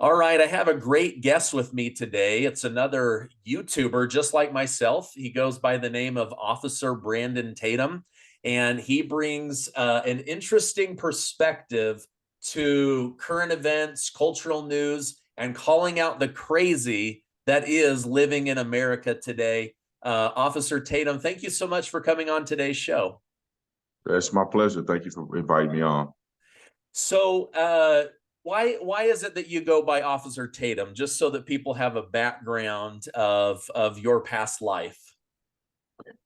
All right, I have a great guest with me today. It's another YouTuber just like myself. He goes by the name of Officer Brandon Tatum, and he brings an interesting perspective to current events, cultural news, and calling out the crazy that is living in America today. Officer Tatum, thank you so much for coming on today's show. It's my pleasure. Thank you for inviting me on. So, why is it that you go by Officer Tatum? Just so that people have a background of your past life.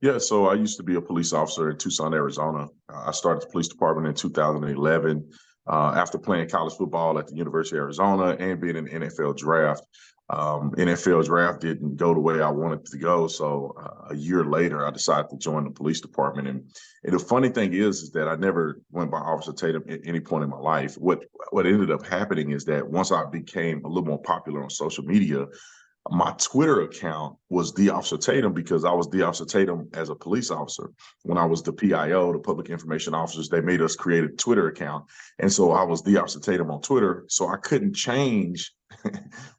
Yeah, so I used to be a police officer in Tucson, Arizona. I started the police department in 2011 after playing college football at the University of Arizona and being in the NFL draft. NFL draft didn't go the way I wanted it to go, so a year later, I decided to join the police department. And the funny thing is that I never went by Officer Tatum at any point in my life. What ended up happening is that once I became a little more popular on social media, my Twitter account was the Officer Tatum because I was the Officer Tatum as a police officer. When I was the PIO, the public information officers, they made us create a Twitter account. And so I was the Officer Tatum on Twitter. So I couldn't change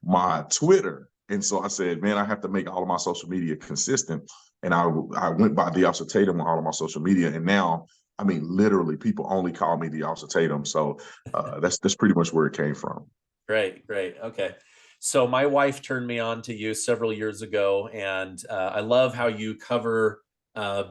my Twitter. And so I said, man, I have to make all of my social media consistent. And I went by the Officer Tatum on all of my social media. And now, I mean, literally, people only call me the Officer Tatum. So that's pretty much where it came from. Great. Okay. So my wife turned me on to you several years ago, and I love how you cover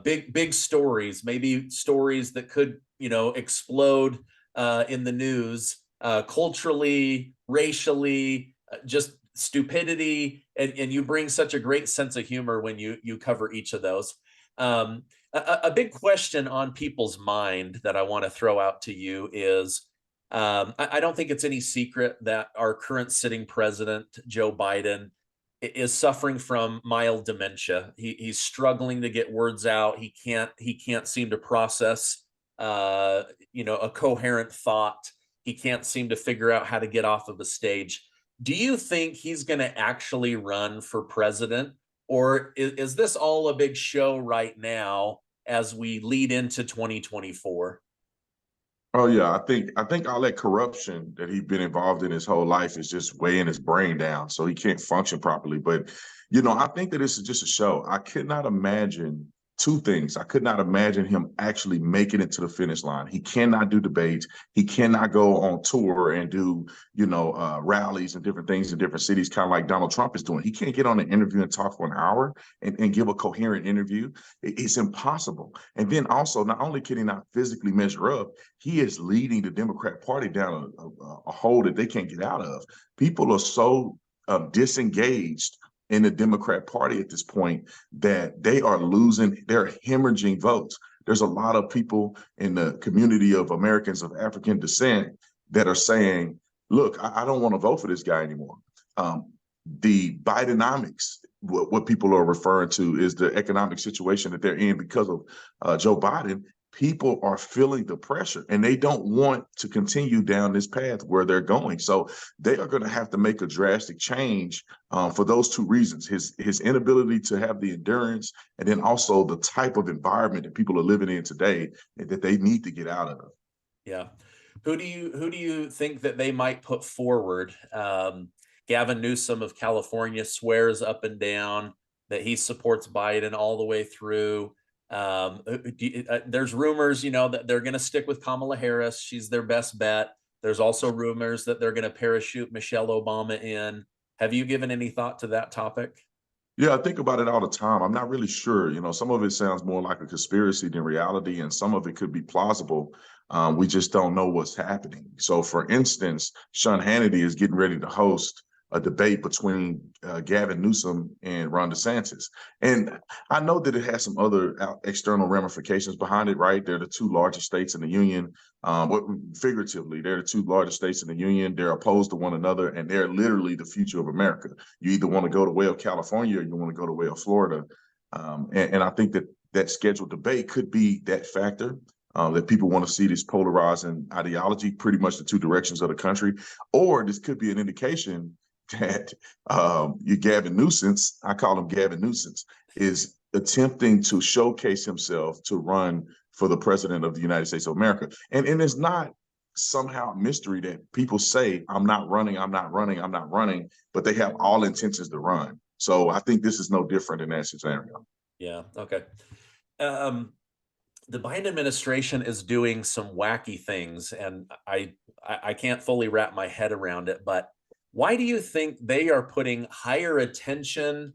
big stories, maybe stories that could, explode in the news, culturally, racially, just stupidity, and you bring such a great sense of humor when you cover each of those. A big question on people's mind that I want to throw out to you is, I don't think it's any secret that our current sitting president, Joe Biden, is suffering from mild dementia. He's struggling to get words out. He can't seem to process, a coherent thought. He can't seem to figure out how to get off of the stage. Do you think he's going to actually run for president, or is this all a big show right now as we lead into 2024? Oh yeah, I think all that corruption that he's been involved in his whole life is just weighing his brain down, so he can't function properly. But I think that this is just a show. I could not imagine two things. I could not imagine him actually making it to the finish line. He cannot do debates. He cannot go on tour and do rallies and different things in different cities, kind of like Donald Trump is doing. He can't get on an interview and talk for an hour and give a coherent interview. It's impossible. And then also, not only can he not physically measure up, he is leading the Democrat Party down a hole that they can't get out of. People are so disengaged in the Democrat Party at this point that they're hemorrhaging votes. There's a lot of people in the community of Americans of African descent that are saying, look, I don't want to vote for this guy anymore. The Bidenomics, what people are referring to is the economic situation that they're in because of Joe Biden. People are feeling the pressure and they don't want to continue down this path where they're going. So they are going to have to make a drastic change for those two reasons, his inability to have the endurance, and then also the type of environment that people are living in today that they need to get out of. Yeah. Who do you think that they might put forward? Gavin Newsom of California swears up and down that he supports Biden all the way through. There's rumors, that they're going to stick with Kamala Harris. She's their best bet. There's also rumors that they're going to parachute Michelle Obama in. Have you given any thought to that topic? Yeah, I think about it all the time. I'm not really sure. Some of it sounds more like a conspiracy than reality, and some of it could be plausible. We just don't know what's happening. So, for instance, Sean Hannity is getting ready to host a debate between Gavin Newsom and Ron DeSantis. And I know that it has some other external ramifications behind it, right? They're the two largest states in the union. Figuratively, they're the two largest states in the union. They're opposed to one another, and they're literally the future of America. You either want to go the way of California or you want to go the way of Florida. And I think that scheduled debate could be that factor. That people want to see this polarizing ideology, pretty much the two directions of the country. Or this could be an indication that your Gavin Newsom, I call him Gavin Newsom, is attempting to showcase himself to run for the president of the United States of America. And it's not somehow a mystery that people say, I'm not running, I'm not running, I'm not running, but they have all intentions to run. So I think this is no different in that scenario. Yeah. Okay. Um, the Biden administration is doing some wacky things, and I can't fully wrap my head around it. But why do you think they are putting higher attention,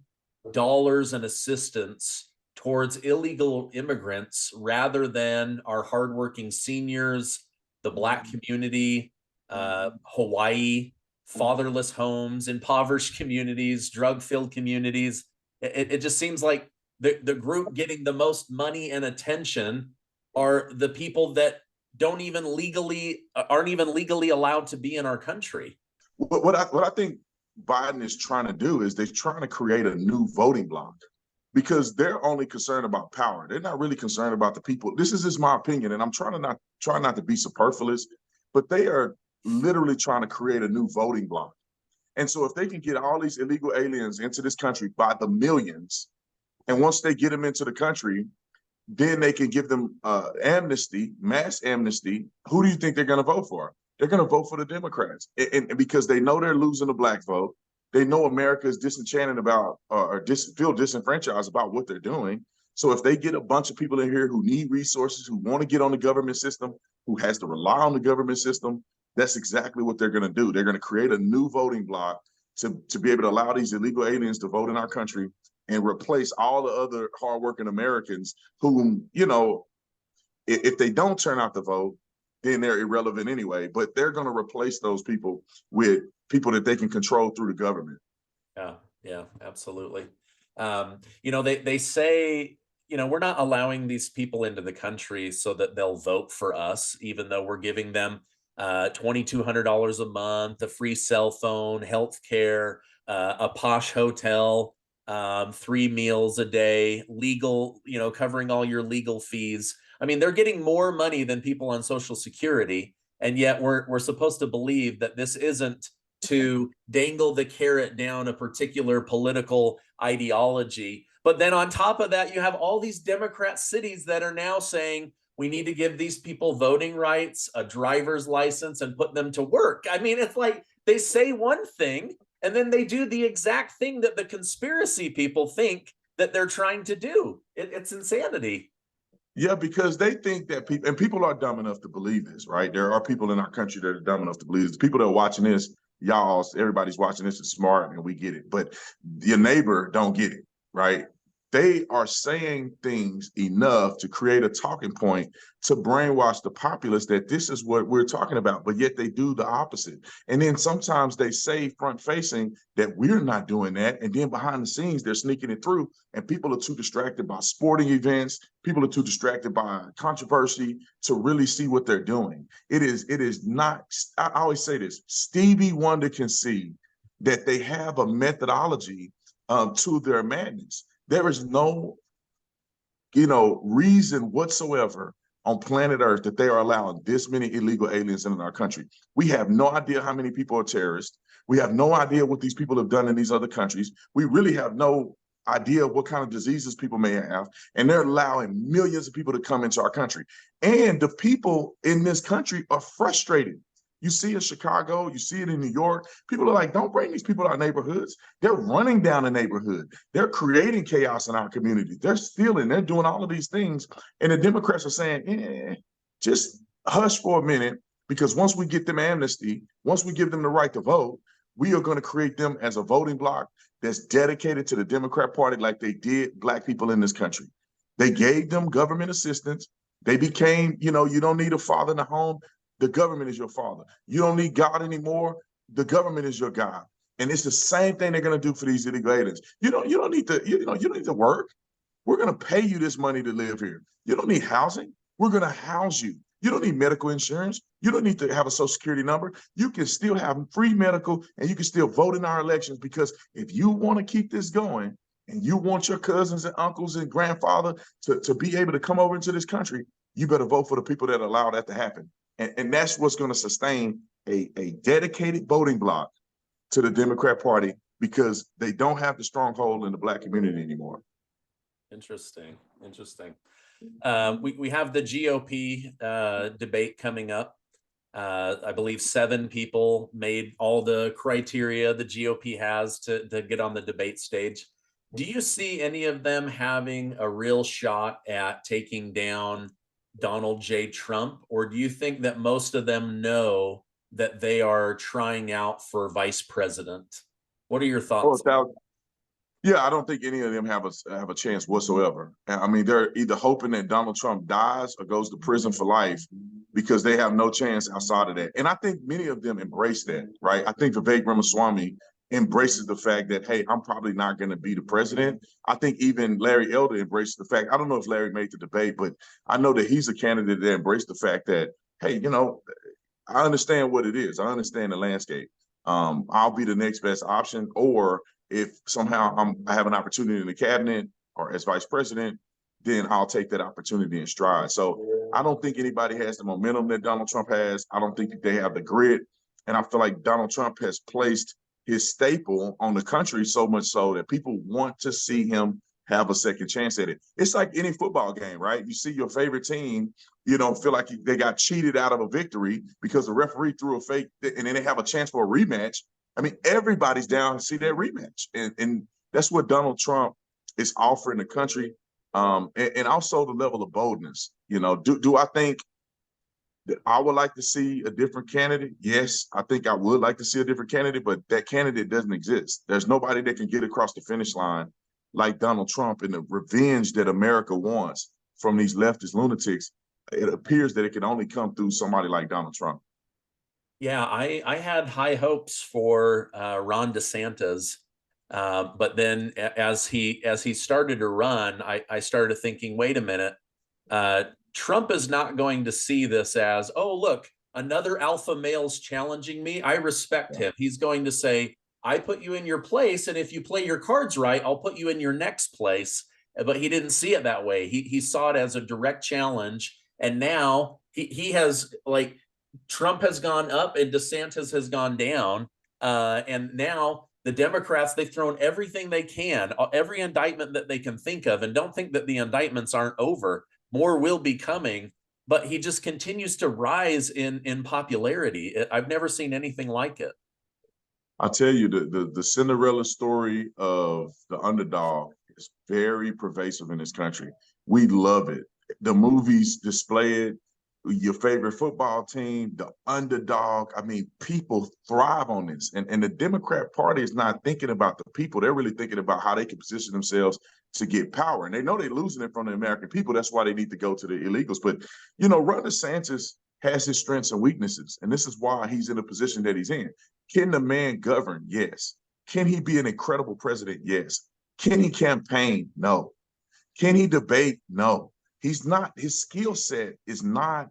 dollars, and assistance towards illegal immigrants rather than our hardworking seniors, the Black community, Hawaii, fatherless homes, impoverished communities, drug-filled communities? It just seems like the group getting the most money and attention are the people that aren't even legally allowed to be in our country. What I think Biden is trying to do is they're trying to create a new voting bloc because they're only concerned about power. They're not really concerned about the people. This is just my opinion, and I'm trying not to be superfluous, but they are literally trying to create a new voting bloc. And so if they can get all these illegal aliens into this country by the millions, and once they get them into the country, then they can give them amnesty, mass amnesty. Who do you think they're going to vote for? They're going to vote for the Democrats, and because they know they're losing the Black vote. They know America is disenchanted about feel disenfranchised about what they're doing. So if they get a bunch of people in here who need resources, who want to get on the government system, who has to rely on the government system, that's exactly what they're going to do. They're going to create a new voting bloc to be able to allow these illegal aliens to vote in our country and replace all the other hardworking Americans who, if they don't turn out to vote, then they're irrelevant anyway. But they're going to replace those people with people that they can control through the government. Yeah, absolutely. They say, we're not allowing these people into the country so that they'll vote for us, even though we're giving them $2,200 a month, a free cell phone, health care, a posh hotel, 3 meals a day, legal, covering all your legal fees. I mean, they're getting more money than people on Social Security, and yet we're supposed to believe that this isn't to dangle the carrot down a particular political ideology. But then on top of that, you have all these Democrat cities that are now saying we need to give these people voting rights, a driver's license, and put them to work. I mean, it's like they say one thing and then they do the exact thing that the conspiracy people think that they're trying to do. It's insanity. Yeah, because they think that people are dumb enough to believe this, right? There are people in our country that are dumb enough to believe this. People that are watching this, everybody's watching this is smart and we get it. But your neighbor don't get it, right? They are saying things enough to create a talking point to brainwash the populace that this is what we're talking about, but yet they do the opposite. And then sometimes they say front facing that we're not doing that. And then behind the scenes, they're sneaking it through. And people are too distracted by sporting events. People are too distracted by controversy to really see what they're doing. It is not, I always say this, Stevie Wonder can see that they have a methodology to their madness. There is no, reason whatsoever on planet Earth that they are allowing this many illegal aliens in our country. We have no idea how many people are terrorists. We have no idea what these people have done in these other countries. We really have no idea what kind of diseases people may have. And they're allowing millions of people to come into our country. And the people in this country are frustrated. You see it in Chicago, you see it in New York. People are like, don't bring these people to our neighborhoods. They're running down the neighborhood. They're creating chaos in our community. They're stealing. They're doing all of these things. And the Democrats are saying, just hush for a minute, because once we get them amnesty, once we give them the right to vote, we are going to create them as a voting bloc that's dedicated to the Democrat Party like they did Black people in this country. They gave them government assistance. They became, you don't need a father in the home. The government is your father. You don't need God anymore. The government is your God. And it's the same thing they're going to do for these illegal aliens. You don't need to work. We're going to pay you this money to live here. You don't need housing. We're going to house you. You don't need medical insurance. You don't need to have a Social Security number. You can still have free medical and you can still vote in our elections, because if you want to keep this going and you want your cousins and uncles and grandfather to be able to come over into this country, you better vote for the people that allow that to happen. And that's what's going to sustain a dedicated voting bloc to the Democrat Party, because they don't have the stronghold in the Black community anymore. Interesting. We have the GOP debate coming up. I believe 7 people made all the criteria the GOP has to get on the debate stage. Do you see any of them having a real shot at taking down Donald J. Trump? Or do you think that most of them know that they are trying out for vice president? What are your Oh, thoughts? yeah, I don't think any of them have a chance whatsoever. I mean, they're either hoping that Donald Trump dies or goes to prison for life because they have no chance outside of that. And I think many of them embrace that, right? I think Vivek Ramaswamy embraces the fact that, hey, I'm probably not going to be the president. I think even Larry Elder embraces the fact, I don't know if Larry made the debate, but I know that he's a candidate that embraced the fact that, hey, I understand what it is. I understand the landscape. I'll be the next best option. Or if somehow I have an opportunity in the cabinet or as vice president, then I'll take that opportunity in stride. So I don't think anybody has the momentum that Donald Trump has. I don't think that they have the grit. And I feel like Donald Trump has placed his staple on the country so much so that people want to see him have a second chance at it. It's like any football game, right? You see your favorite team, feel like they got cheated out of a victory because the referee threw a fake and then they have a chance for a rematch. I mean, everybody's down to see that rematch. And that's what Donald Trump is offering the country. And also the level of boldness. Do I think that I would like to see a different candidate? Yes, I think I would like to see a different candidate, but that candidate doesn't exist. There's nobody that can get across the finish line like Donald Trump, and the revenge that America wants from these leftist lunatics, it appears that it can only come through somebody like Donald Trump. Yeah, I had high hopes for Ron DeSantis, but then as he started to run, I started thinking, wait a minute, Trump is not going to see this as, oh look, another alpha male's challenging me. I respect him. He's going to say, I put you in your place, and if you play your cards right, I'll put you in your next place. But he didn't see it that way. He saw it as a direct challenge, and now he has, like, Trump has gone up and DeSantis has gone down. And now the Democrats, they've thrown everything they can, every indictment that they can think of, and don't think that the indictments aren't over. More will be coming, but he just continues to rise in popularity. I've never seen anything like it. I tell you, the Cinderella story of the underdog is very pervasive in this country. We love it. The movies display it. Your favorite football team, the underdog. I mean, people thrive on this. And the Democrat Party is not thinking about the people. They're really thinking about how they can position themselves to get power. And they know they're losing it from the American people. That's why they need to go to the illegals. But, Ron DeSantis has his strengths and weaknesses. And this is why he's in the position that he's in. Can the man govern? Yes. Can he be an incredible president? Yes. Can he campaign? No. Can he debate? No. He's not, his skill set is not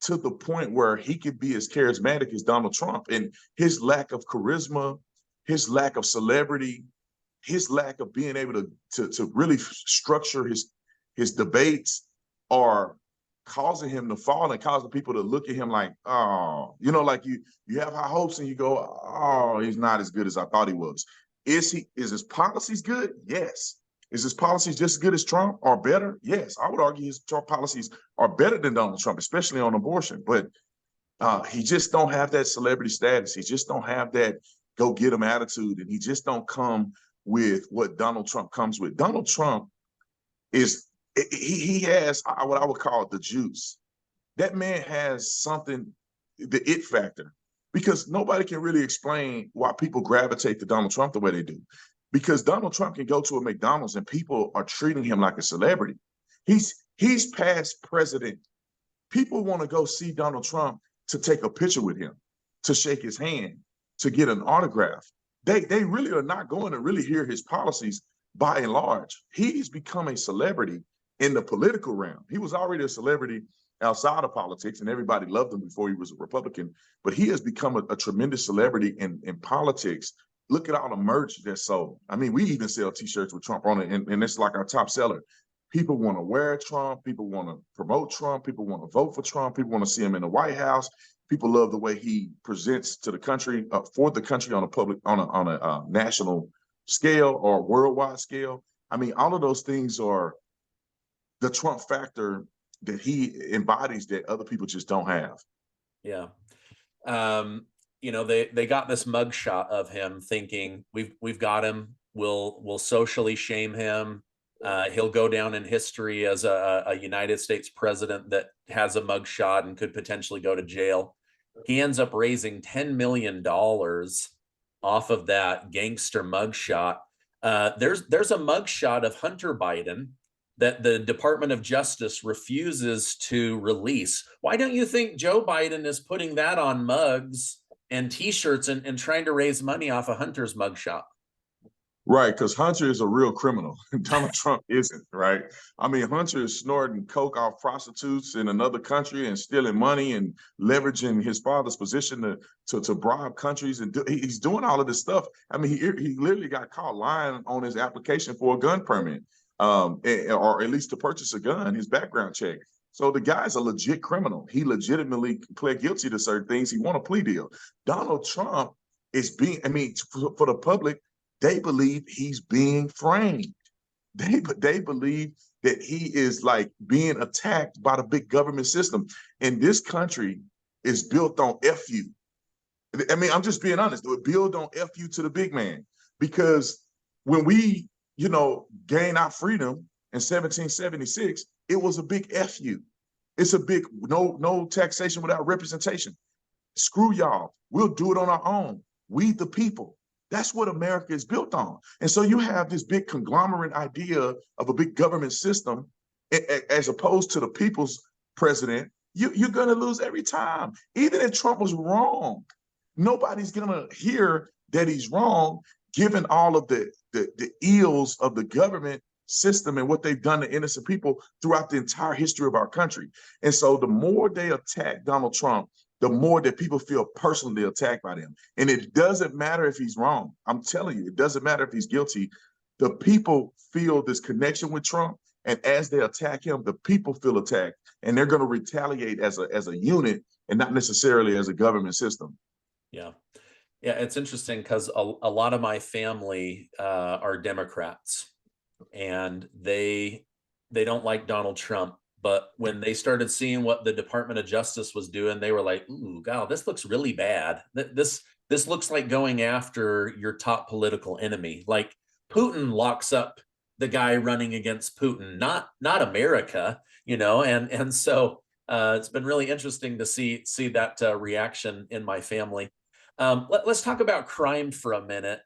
to the point where he could be as charismatic as Donald Trump. And his lack of charisma, his lack of celebrity, his lack of being able to really structure his debates are causing him to fall and causing people to look at him like, oh, like you have high hopes and you go, oh, he's not as good as I thought he was. Is his policies good? Yes. Is his policies just as good as Trump or better? Yes. I would argue his Trump policies are better than Donald Trump, especially on abortion. But he just don't have that celebrity status. He just don't have that go get him attitude. And he just don't come with what Donald Trump comes with. Donald Trump he has what I would call the juice. That man has something, the it factor, because nobody can really explain why people gravitate to Donald Trump the way they do. Because Donald Trump can go to a McDonald's and people are treating him like a celebrity. He's past president. People want to go see Donald Trump to take a picture with him, to shake his hand, to get an autograph. They really are not going to really hear his policies by and large. He's become a celebrity in the political realm. He was already a celebrity outside of politics, and everybody loved him before he was a Republican. But he has become a tremendous celebrity in politics. Look at all the merch that's sold. I mean, we even sell T-shirts with Trump on it, and it's like our top seller. People want to wear Trump. People want to promote Trump. People want to vote for Trump. People want to see him in the White House. People love the way he presents to the country, for the country on a national scale or worldwide scale. I mean, all of those things are the Trump factor that he embodies that other people just don't have. Yeah. They got this mugshot of him thinking we've got him. We'll socially shame him. He'll go down in history as a United States president that has a mugshot and could potentially go to jail. He ends up raising $10 million off of that gangster mugshot. There's a mugshot of Hunter Biden that the Department of Justice refuses to release. Why don't you think Joe Biden is putting that on mugs and T-shirts and trying to raise money off of Hunter's mugshot? Right, because Hunter is a real criminal. Donald Trump isn't, right? I mean, Hunter is snorting coke off prostitutes in another country and stealing money and leveraging his father's position to bribe countries, and he's doing all of this stuff. I mean, he literally got caught lying on his application for a gun permit, or at least to purchase a gun, his background check. So the guy's a legit criminal. He legitimately pled guilty to certain things. He won a plea deal. Donald Trump is being, I mean, for the public, they believe he's being framed. They believe that he is like being attacked by the big government system. And this country is built on FU. I mean, I'm just being honest. It built on FU to the big man. Because when we, gained our freedom in 1776, it was a big FU. It's a big no taxation without representation. Screw y'all. We'll do it on our own. We the people. That's what America is built on. And so you have this big conglomerate idea of a big government system as opposed to the people's president. You're going to lose every time. Even if Trump was wrong, nobody's going to hear that he's wrong, given all of the ills of the government system and what they've done to innocent people throughout the entire history of our country. And so the more they attack Donald Trump, the more that people feel personally attacked by them. And it doesn't matter if he's wrong. I'm telling you, it doesn't matter if he's guilty. The people feel this connection with Trump. And as they attack him, the people feel attacked. And they're going to retaliate as a unit and not necessarily as a government system. Yeah. Yeah, it's interesting because a lot of my family are Democrats, and they don't like Donald Trump. But when they started seeing what the Department of Justice was doing, they were like, "Ooh, God, this looks really bad. This looks like going after your top political enemy. Like Putin locks up the guy running against Putin, not America, And so it's been really interesting to see that reaction in my family. Let's talk about crime for a minute.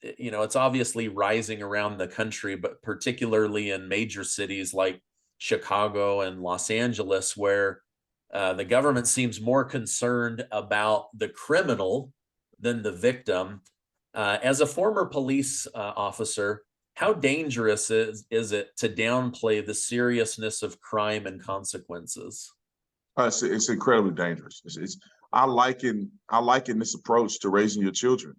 It's obviously rising around the country, but particularly in major cities like Chicago and Los Angeles, where the government seems more concerned about the criminal than the victim. As a former police officer, how dangerous is it to downplay the seriousness of crime and consequences? It's incredibly dangerous. I liken this approach to raising your children.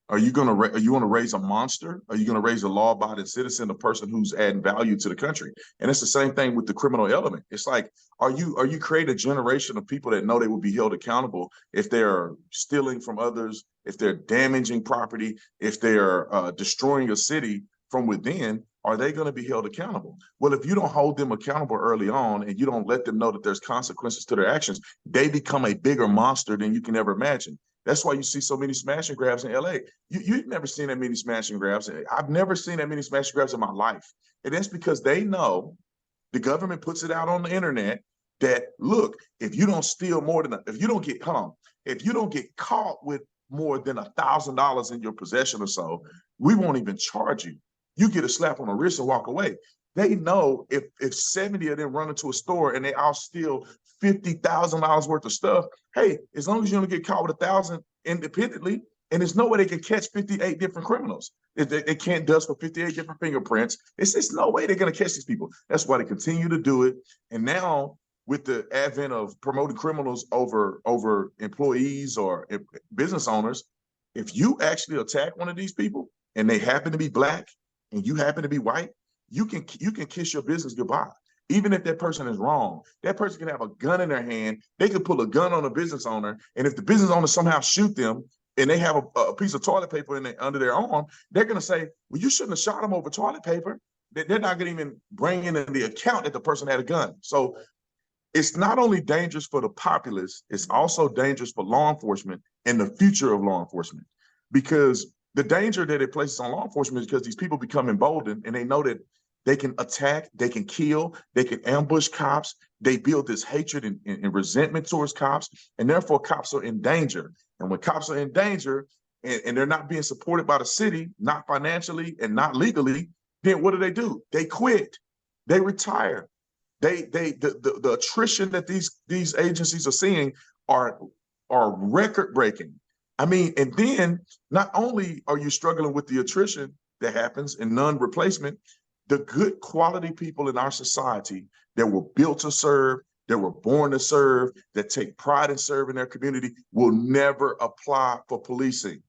Are you going to raise a monster? Are you going to raise a law-abiding citizen, a person who's adding value to the country? And it's the same thing with the criminal element. It's like, are you creating a generation of people that know they will be held accountable if they're stealing from others, if they're damaging property, if they're destroying a city from within? Are they going to be held accountable? Well, if you don't hold them accountable early on and you don't let them know that there's consequences to their actions, they become a bigger monster than you can ever imagine. That's why you see so many smash and grabs in LA. You've never seen that many smash and grabs. I've never seen that many smash and grabs in my life. And that's because they know the government puts it out on the internet that, look, if you don't steal more than, if you don't get caught with more than $1,000 in your possession or so, we won't even charge you. You get a slap on the wrist and walk away. They know if 70 of them run into a store and they all steal $50,000 worth of stuff, hey, as long as you don't get caught with 1,000 independently, and there's no way they can catch 58 different criminals. They can't dust for 58 different fingerprints. It's no way they're going to catch these people. That's why they continue to do it. And now with the advent of promoting criminals over employees or business owners, if you actually attack one of these people and they happen to be Black and you happen to be white, you can kiss your business goodbye. Even if that person is wrong, that person can have a gun in their hand. They could pull a gun on a business owner, and if the business owner somehow shoot them and they have a piece of toilet paper under their arm, they're going to say, well, you shouldn't have shot him over toilet paper. They're not going to even bring in the account that the person had a gun. So It's not only dangerous for the populace, it's also dangerous for law enforcement and the future of law enforcement. Because the danger that it places on law enforcement is because these people become emboldened and they know that they can attack, they can kill, they can ambush cops. They build this hatred and resentment towards cops, and therefore cops are in danger. And when cops are in danger and they're not being supported by the city, not financially and not legally, then what do? They quit, they retire. The attrition that these agencies are seeing are record breaking. I mean, and then not only are you struggling with the attrition that happens and non-replacement, the good quality people in our society that were built to serve, that were born to serve, that take pride in serving their community will never apply for policing.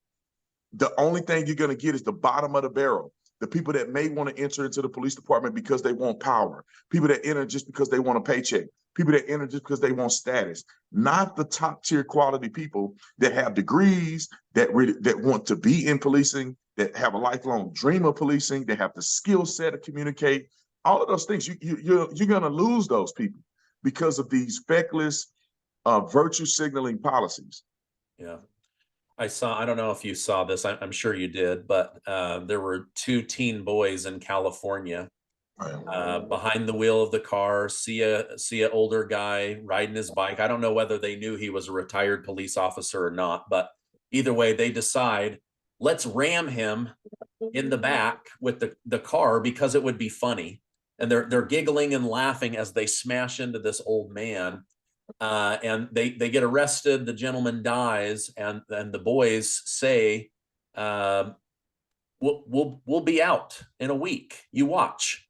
The only thing you're going to get is the bottom of the barrel. The people that may want to enter into the police department because they want power, people that enter just because they want a paycheck, people that enter just because they want status, not the top tier quality people that have degrees, that want to be in policing, that have a lifelong dream of policing, that have the skill set to communicate. All of those things, you're going to lose those people because of these feckless virtue signaling policies. Yeah. I don't know if you saw this, I'm sure you did, but there were two teen boys in California behind the wheel of the car, see a older guy riding his bike. I don't know whether they knew he was a retired police officer or not, but either way, they decide, let's ram him in the back with the car because it would be funny. And they're giggling and laughing as they smash into this old man. And they get arrested. The gentleman dies, and the boys say, "We'll be out in a week. You watch."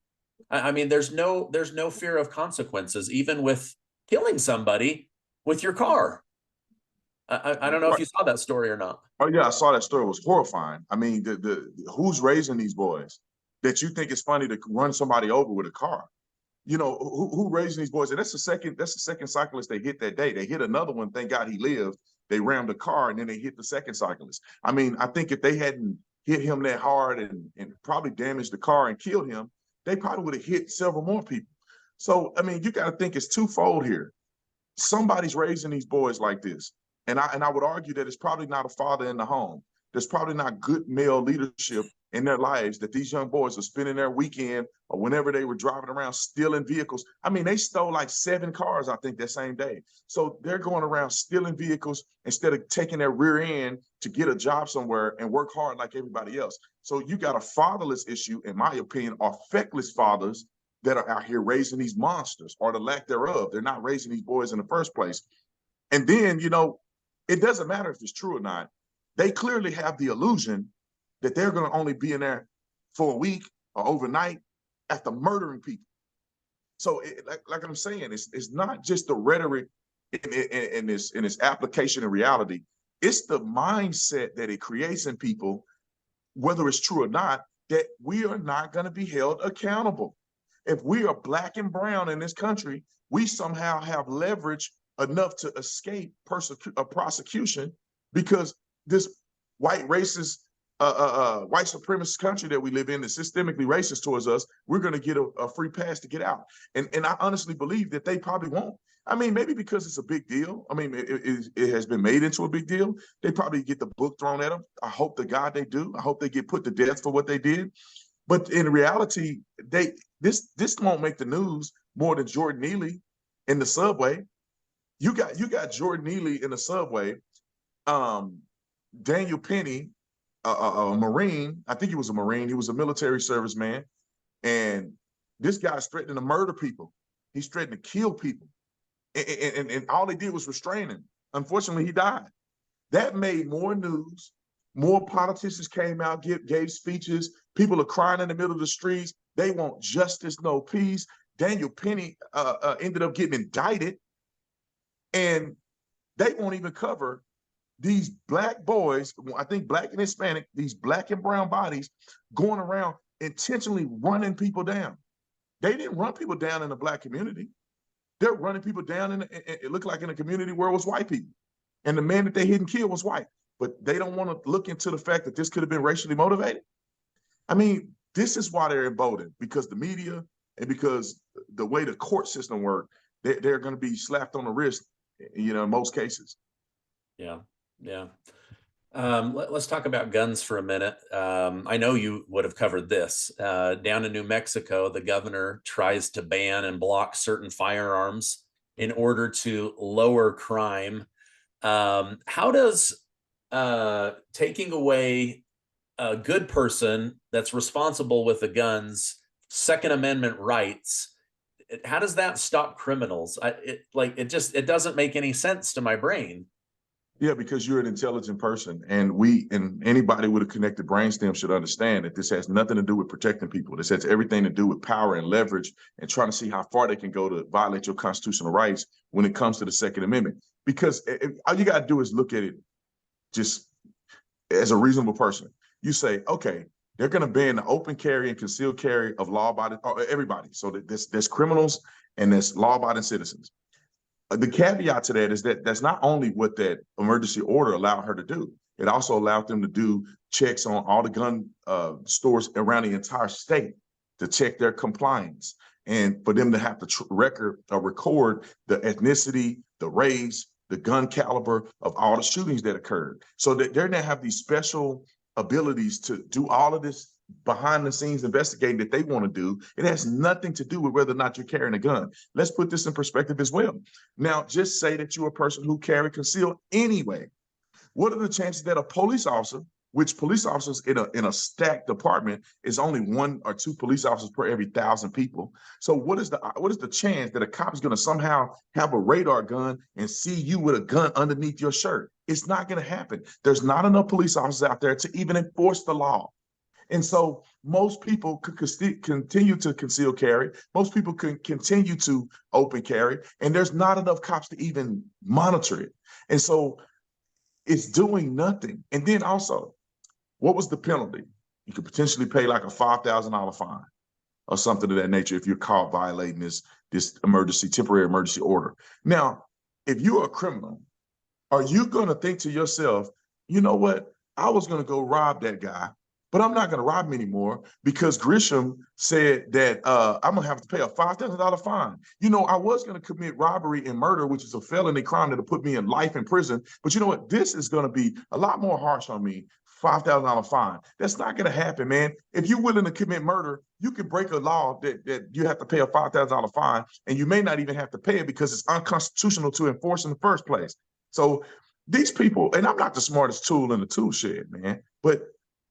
I mean, there's no fear of consequences, even with killing somebody with your car. I don't know if you saw that story or not. Oh yeah, I saw that story. It was horrifying. I mean, who's raising these boys that you think it's funny to run somebody over with a car? You know, who raising these boys? And that's the second cyclist they hit that day. They hit another one. Thank God he lived. They rammed a car and then they hit the second cyclist. I mean, I think if they hadn't hit him that hard and probably damaged the car and killed him, they probably would have hit several more people. So, I mean, you got to think it's twofold here. Somebody's raising these boys like this. And I would argue that it's probably not a father in the home. There's probably not good male leadership in their lives that these young boys are spending their weekend or whenever they were driving around stealing vehicles. I mean, they stole like 7 cars, I think, that same day. So they're going around stealing vehicles instead of taking their rear end to get a job somewhere and work hard like everybody else. So you got a fatherless issue, in my opinion, or feckless fathers that are out here raising these monsters, or the lack thereof. They're not raising these boys in the first place. And then, you know, it doesn't matter if it's true or not. They clearly have the illusion that they're going to only be in there for a week or overnight after murdering people. So, like I'm saying, it's not just the rhetoric in its application in reality. It's the mindset that it creates in people, whether it's true or not, that we are not going to be held accountable. If we are black and brown in this country, we somehow have leverage enough to escape prosecution because this white racist, white supremacist country that we live in is systemically racist towards us. We're going to get a free pass to get out. And I honestly believe that they probably won't. I mean, maybe because it's a big deal. I mean, it has been made into a big deal. They probably get the book thrown at them. I hope to God they do. I hope they get put to death for what they did. But in reality, this won't make the news more than Jordan Neely in the subway. You got Jordan Neely in the subway. Daniel Penny, a Marine, I think he was a Marine. He was a military serviceman. And this guy's threatening to murder people. He's threatening to kill people. And all they did was restrain him. Unfortunately, he died. That made more news. More politicians came out, gave speeches. People are crying in the middle of the streets. They want justice, no peace. Daniel Penny ended up getting indicted. And they won't even cover these black boys, I think black and Hispanic, these black and brown bodies going around intentionally running people down. They didn't run people down in the black community. They're running people down it looked like in a community where it was white people. And the man that they hit and killed was white. But they don't want to look into the fact that this could have been racially motivated. I mean, this is why they're emboldened, because the media and because the way the court system works, they're going to be slapped on the wrist, in most cases. Yeah, yeah. Let's talk about guns for a minute. I know you would have covered this. Down in New Mexico, the governor tries to ban and block certain firearms in order to lower crime. How does taking away a good person that's responsible with the guns, Second Amendment rights, how does that stop criminals? It doesn't make any sense to my brain. Yeah, because you're an intelligent person, and anybody with a connected brainstem should understand that this has nothing to do with protecting people. This has everything to do with power and leverage and trying to see how far they can go to violate your constitutional rights when it comes to the Second Amendment. Because all you got to do is look at it just as a reasonable person. You say, okay, they're going to ban the open carry and concealed carry of law-abiding, everybody. So that there's criminals and there's law-abiding citizens. The caveat to that is that that's not only what that emergency order allowed her to do. It also allowed them to do checks on all the gun stores around the entire state to check their compliance, and for them to have to record the ethnicity, the race, the gun caliber of all the shootings that occurred. So that they're going to have these special abilities to do all of this behind the scenes investigating that they want to do. It has nothing to do with whether or not you're carrying a gun. Let's put this in perspective as well. Now, just say that you're a person who carry concealed anyway. What are the chances that a police officer, which police officers in a stacked department is only 1 or 2 police officers per every 1,000 people. So what is the chance that a cop is going to somehow have a radar gun and see you with a gun underneath your shirt? It's not going to happen. There's not enough police officers out there to even enforce the law. And so most people could continue to conceal carry. Most people can continue to open carry, and there's not enough cops to even monitor it. And so it's doing nothing. And then also, what was the penalty? You could potentially pay like a $5,000 fine or something of that nature if you're caught violating this temporary emergency order. Now, if you're a criminal, are you going to think to yourself, you know what? I was going to go rob that guy, but I'm not going to rob him anymore because Grisham said that I'm going to have to pay a $5,000 fine. I was going to commit robbery and murder, which is a felony crime that'll put me in life in prison. But you know what? This is going to be a lot more harsh on me. $5,000 fine. That's not going to happen, man. If you're willing to commit murder, you can break a law that you have to pay a $5,000 fine, and you may not even have to pay it because it's unconstitutional to enforce in the first place. So these people, and I'm not the smartest tool in the tool shed, man, but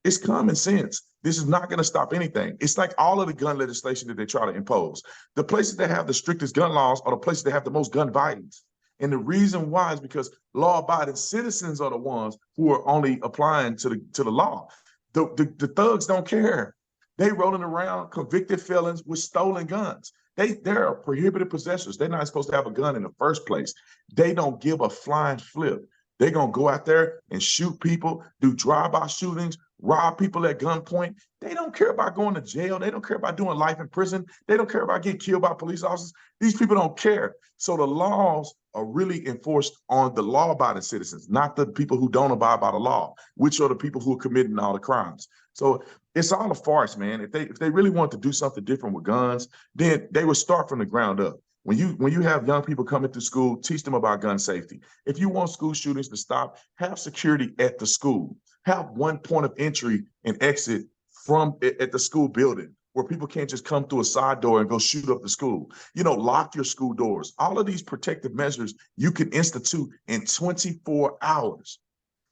it's common sense. This is not going to stop anything. It's like all of the gun legislation that they try to impose. The places that have the strictest gun laws are the places that have the most gun violence. And the reason why is because law-abiding citizens are the ones who are only applying to the law. The thugs don't care. They rolling around convicted felons with stolen guns. They're prohibited possessors. They're not supposed to have a gun in the first place. They don't give a flying flip. They're going to go out there and shoot people, do drive-by shootings, rob people at gunpoint. They don't care about going to jail. They don't care about doing life in prison. They don't care about getting killed by police officers. These people don't care. So the laws are really enforced on the law-abiding citizens, not the people who don't abide by the law, which are the people who are committing all the crimes. So it's all a farce, man. If they really want to do something different with guns, then they would start from the ground up. When you have young people coming to school, teach them about gun safety. If you want school shootings to stop, have security at the school. Have one point of entry and exit at the school building where people can't just come through a side door and go shoot up the school. Lock your school doors. All of these protective measures you can institute in 24 hours.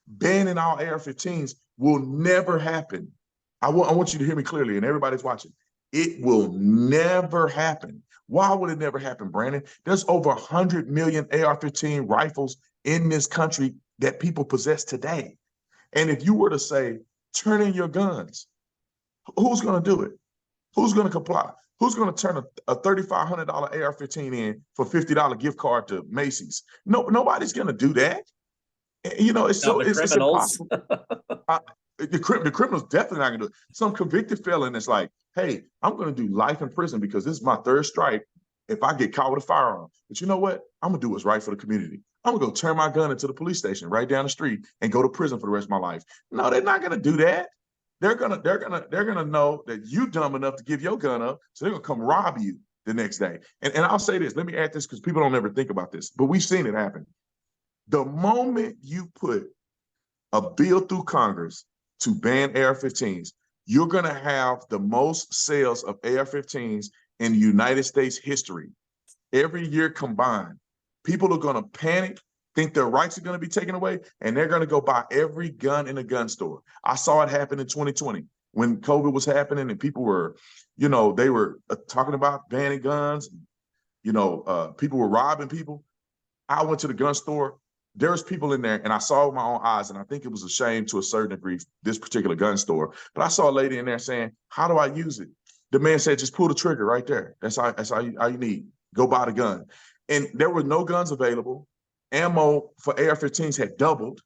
Banning all AR-15s will never happen. I want you to hear me clearly, and everybody's watching. It will never happen. Why would it never happen, Brandon? There's over 100 million AR-15 rifles in this country that people possess today. And if you were to say, turn in your guns, who's going to do it? Who's going to comply? Who's going to turn a $3,500 AR-15 in for $50 gift card to Macy's? No, nobody's going to do that. It's impossible. The criminal's definitely not going to do it. Some convicted felon that's like, hey, I'm going to do life in prison because this is my third strike if I get caught with a firearm. But you know what? I'm going to do what's right for the community. I'm going to go turn my gun into the police station right down the street and go to prison for the rest of my life. No, they're not going to do that. They're gonna know that you dumb enough to give your gun up, so they're gonna come rob you the next day. And I'll say this, let me add this because people don't ever think about this, but we've seen it happen. The moment you put a bill through Congress to ban AR-15s, you're going to have the most sales of AR-15s in United States history every year combined. People are going to panic, think their rights are going to be taken away, and they're going to go buy every gun in a gun store. I saw it happen in 2020 when COVID was happening and people were, they were talking about banning guns. People were robbing people. I went to the gun store. There was people in there, and I saw with my own eyes, and I think it was a shame to a certain degree, this particular gun store. But I saw a lady in there saying, "How do I use it?" The man said, "Just pull the trigger right there. That's all you need. Go buy the gun." And there were no guns available. Ammo for AR-15s had doubled.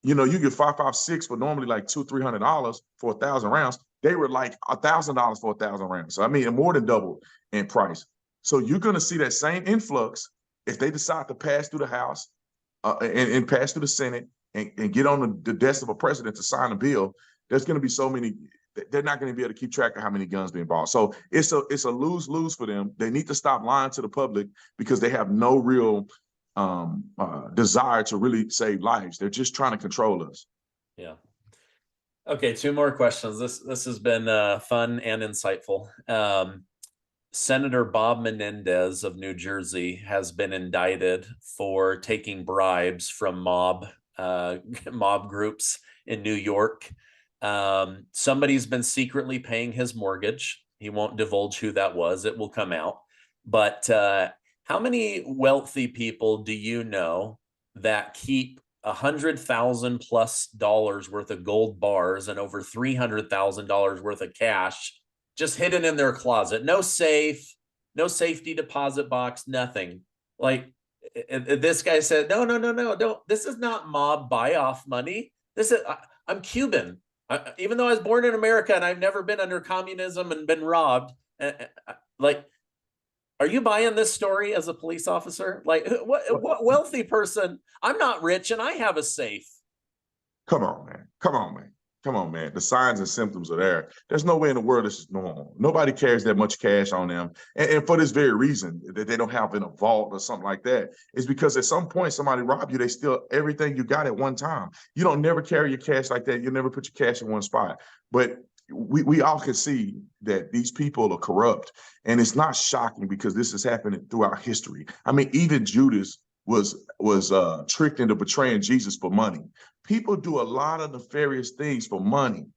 You get 5.56 for normally like $200-300 for 1,000 rounds. They were like $1,000 for 1,000 rounds. So I mean, more than double in price. So you're going to see that same influx if they decide to pass through the House and pass through the Senate and get on the desk of a president to sign a bill. There's going to be so many. They're not going to be able to keep track of how many guns being bought. So it's a lose-lose for them. They need to stop lying to the public because they have no real desire to really save lives. They're just trying to control us. Yeah. Okay, 2 more questions. This has been fun and insightful. Senator Bob Menendez of New Jersey has been indicted for taking bribes from mob groups in New York. Somebody's been secretly paying his mortgage. He won't divulge who that was. It will come out. But how many wealthy people do you know that keep $100,000+ worth of gold bars and over $300,000 worth of cash just hidden in their closet? No safe, no safety deposit box, nothing. Like this guy said, no, don't. This is not mob buy-off money. I'm Cuban. Even though I was born in America and I've never been under communism and been robbed, are you buying this story as a police officer? Like, what wealthy person? I'm not rich and I have a safe. Come on, man. The signs and symptoms are there. There's no way in the world this is normal. Nobody carries that much cash on them. And for this very reason, that they don't have in a vault or something like that, is because at some point somebody robbed you, they steal everything you got at one time. You don't never carry your cash like that. You never put your cash in one spot. But we all can see that these people are corrupt. And it's not shocking because this is happening throughout history. I mean, even Judas was tricked into betraying Jesus for money. People do a lot of nefarious things for money,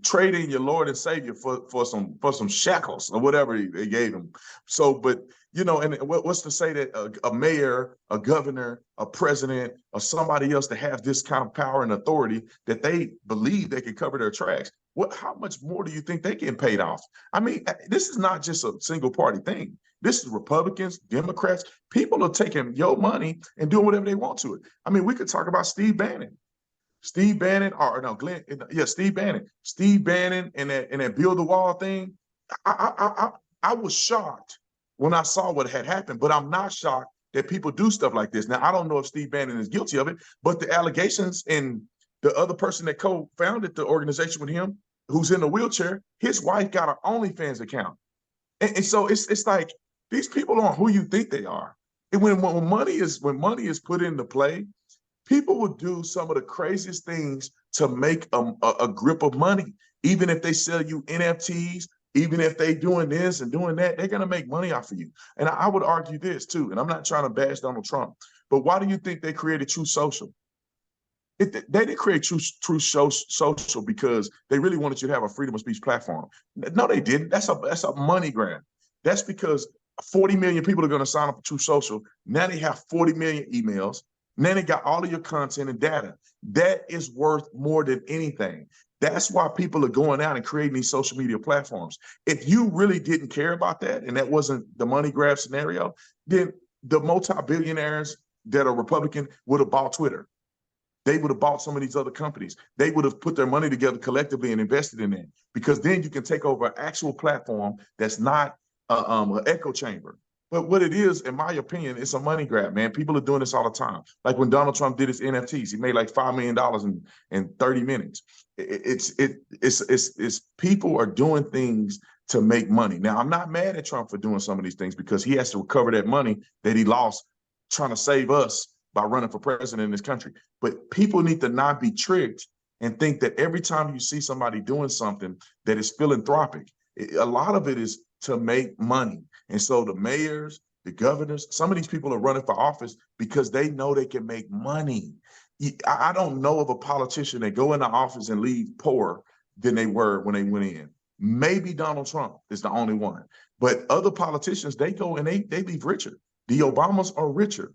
trading your Lord and Savior for some shekels or whatever they gave him. So, but and what's to say that a mayor, a governor, a president, or somebody else that has this kind of power and authority that they believe they can cover their tracks? How much more do you think they getting paid off? I mean, this is not just a single party thing. This is Republicans, Democrats. People are taking your money and doing whatever they want to it. I mean, we could talk about Steve Bannon. Steve Bannon and that build the wall thing. I was shocked when I saw what had happened, but I'm not shocked that people do stuff like this. Now, I don't know if Steve Bannon is guilty of it, but the allegations and the other person that co-founded the organization with him, who's in a wheelchair, his wife got an OnlyFans account. And so it's like these people aren't who you think they are. And when money is put into play, people will do some of the craziest things to make a grip of money. Even if they sell you NFTs, even if they doing this and doing that, they're going to make money off of you. And I would argue this too, and I'm not trying to bash Donald Trump, but why do you think they created Truth Social? They didn't create Truth Social because they really wanted you to have a freedom of speech platform. No, they didn't. That's a money grab. That's because 40 million people are going to sign up for Truth Social. Now they have 40 million emails. Now they got all of your content and data. That is worth more than anything. That's why people are going out and creating these social media platforms. If you really didn't care about that and that wasn't the money grab scenario, then the multi-billionaires that are Republican would have bought Twitter. They would have bought some of these other companies. They would have put their money together collectively and invested in it, because then you can take over an actual platform that's not an echo chamber. But what it is, in my opinion, it's a money grab, man. People are doing this all the time. Like when Donald Trump did his NFTs, he made like $5 million in 30 minutes. It's people are doing things to make money. Now, I'm not mad at Trump for doing some of these things because he has to recover that money that he lost trying to save us by running for president in this country. But people need to not be tricked and think that every time you see somebody doing something that is philanthropic, a lot of it is to make money. And so the mayors, the governors, some of these people are running for office because they know they can make money. I don't know of a politician that go into office and leave poorer than they were when they went in. Maybe Donald Trump is the only one. But other politicians, they go and they leave richer. The Obamas are richer.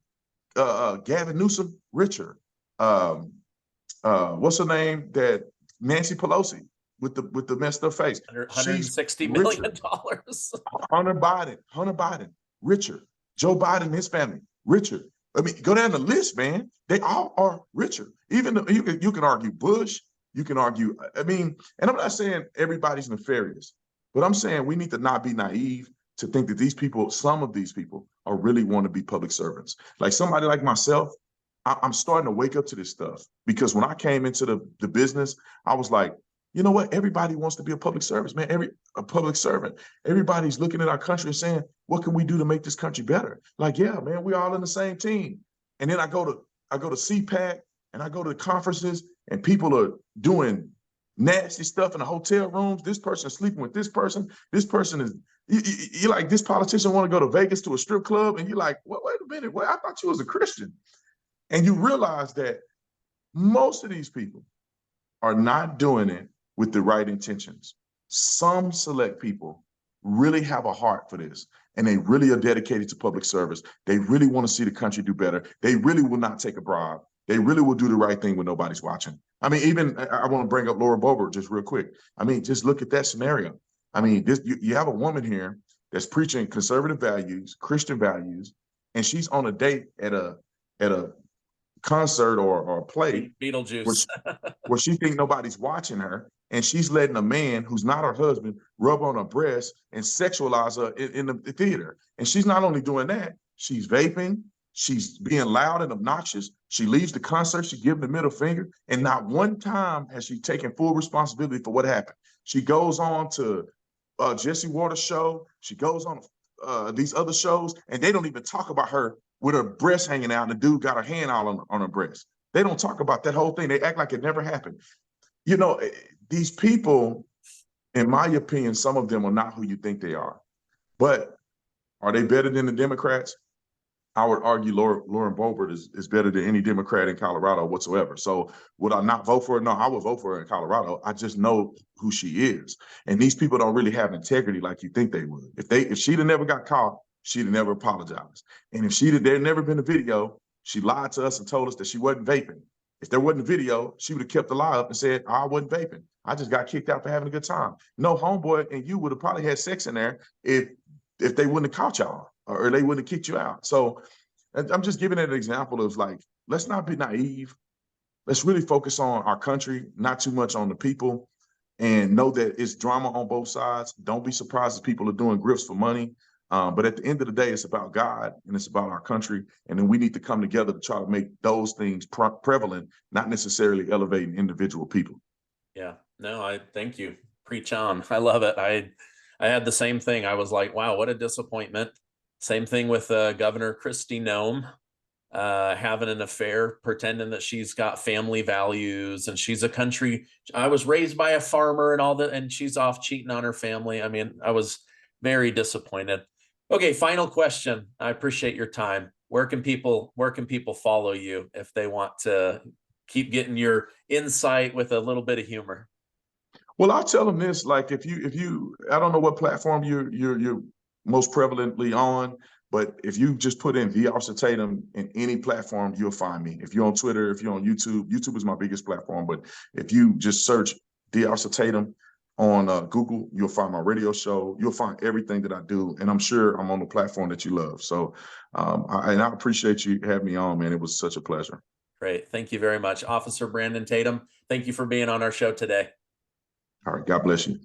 Gavin Newsom, richer. What's her name? That Nancy Pelosi with the messed up face. She's $160 richer. million. Hunter Biden, richer. Joe Biden and his family, richer. I mean, go down the list, man. They all are richer. Even you can argue Bush, you can argue, I mean, and I'm not saying everybody's nefarious, but I'm saying we need to not be naive to think that these people, some of these people, are really want to be public servants. Like somebody like myself, I'm starting to wake up to this stuff because when I came into the business, I was like, you know what? Everybody wants to be a public service, man. A public servant. Everybody's looking at our country and saying, what can we do to make this country better? Like, yeah, man, we're all in the same team. And then I go to CPAC and I go to the conferences and people are doing nasty stuff in the hotel rooms. This person is sleeping with this person. This person is, you're like, this politician want to go to Vegas to a strip club. And you're like, well, wait a minute. Well, I thought you was a Christian. And you realize that most of these people are not doing it with the right intentions. Some select people really have a heart for this, and they really are dedicated to public service. They really want to see the country do better. They really will not take a bribe. They really will do the right thing when nobody's watching. I mean, even I want to bring up Laura Boebert just real quick. I mean, just look at that scenario. I mean, you have a woman here that's preaching conservative values, Christian values, and she's on a date at a concert or a play Beetlejuice, where she think nobody's watching her, and she's letting a man who's not her husband rub on her breast and sexualize her in the theater. And she's not only doing that, she's vaping, she's being loud and obnoxious. She leaves the concert, she's giving the middle finger, and not one time has she taken full responsibility for what happened. She goes on to Jesse Waters' show, she goes on these other shows, and they don't even talk about her with her breast hanging out and the dude got her hand all on her breast. They don't talk about that whole thing. They act like it never happened. You know, these people, in my opinion, some of them are not who you think they are. But are they better than the Democrats? I would argue Lauren Boebert is better than any Democrat in Colorado whatsoever. So would I not vote for her? No, I would vote for her in Colorado. I just know who she is. And these people don't really have integrity like you think they would. If she'd have never got caught, she'd have never apologized. And if there'd never been a video, she lied to us and told us that she wasn't vaping. If there wasn't a video, she would have kept the lie up and said, I wasn't vaping. I just got kicked out for having a good time. No, homeboy and you would have probably had sex in there if they wouldn't have caught y'all or they wouldn't have kicked you out. So I'm just giving it an example of like, let's not be naive. Let's really focus on our country, not too much on the people, and know that it's drama on both sides. Don't be surprised if people are doing grifts for money. But at the end of the day, it's about God and it's about our country. And then we need to come together to try to make those things prevalent, not necessarily elevating individual people. Yeah, no, I thank you. Preach on. I love it. I had the same thing. I was like, wow, what a disappointment. Same thing with Governor Kristi Noem, having an affair, pretending that she's got family values and she's a country. I was raised by a farmer and all that, and she's off cheating on her family. I mean, I was very disappointed. Okay, final question. I appreciate your time. Where can people follow you if they want to keep getting your insight with a little bit of humor? Well, I'll tell them this: like, if you, I don't know what platform you're most prevalently on, but if you just put in the Officer Tatum in any platform, you'll find me. If you're on Twitter, if you're on YouTube, YouTube is my biggest platform. But if you just search the Officer Tatum on Google, you'll find my radio show. You'll find everything that I do, and I'm sure I'm on the platform that you love. So, I appreciate you having me on, man. It was such a pleasure. Great, thank you very much, Officer Brandon Tatum. Thank you for being on our show today. All right, God bless you.